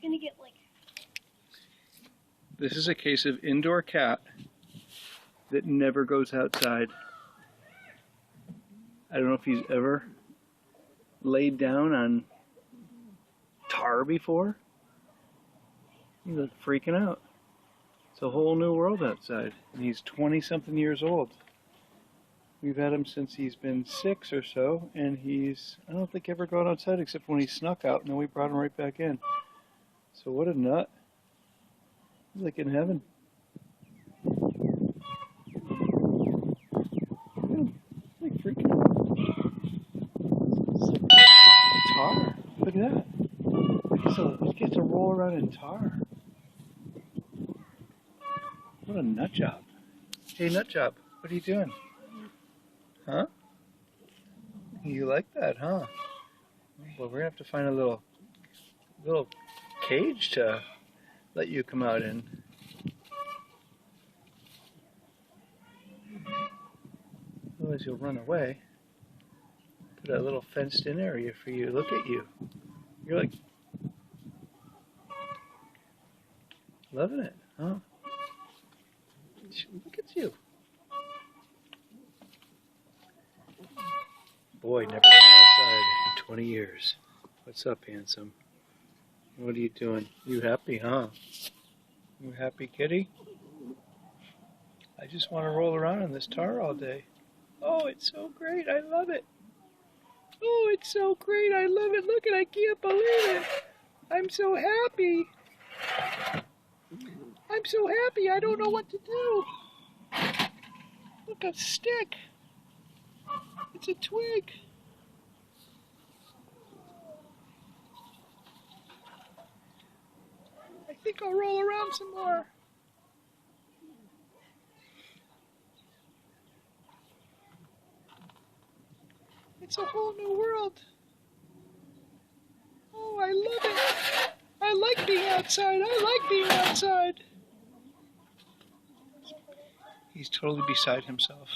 gonna get like... This is a case of indoor cat that never goes outside. I don't know if he's ever laid down on tar before. He's like freaking out. It's a whole new world outside. And he's 20-something years old. We've had him since he's been 6 or so, and I don't think ever gone outside except when he snuck out, and then we brought him right back in. So what a nut. He's like in heaven. Like freaking tar. Look at that. So he gets to roll around in tar. What a nut job. Hey, nut job, what are you doing? Huh? You like that, huh? Well, we're gonna have to find a little cage to let you come out in. Otherwise you'll run away. Put a little fenced in area for you. Look at you. You're like loving it, huh? Look at you. Boy, never been outside in 20 years. What's up, handsome? What are you doing? You happy, huh? You happy, kitty? I just want to roll around in this tar all day. Oh, it's so great. I love it. Oh, it's so great. I love it. Look at, I can't believe it. I'm so happy. I'm so happy. I don't know what to do. Look, a stick. It's a twig. I think I'll roll around some more. It's a whole new world. Oh, I love it. I like being outside. I like being outside. He's totally beside himself.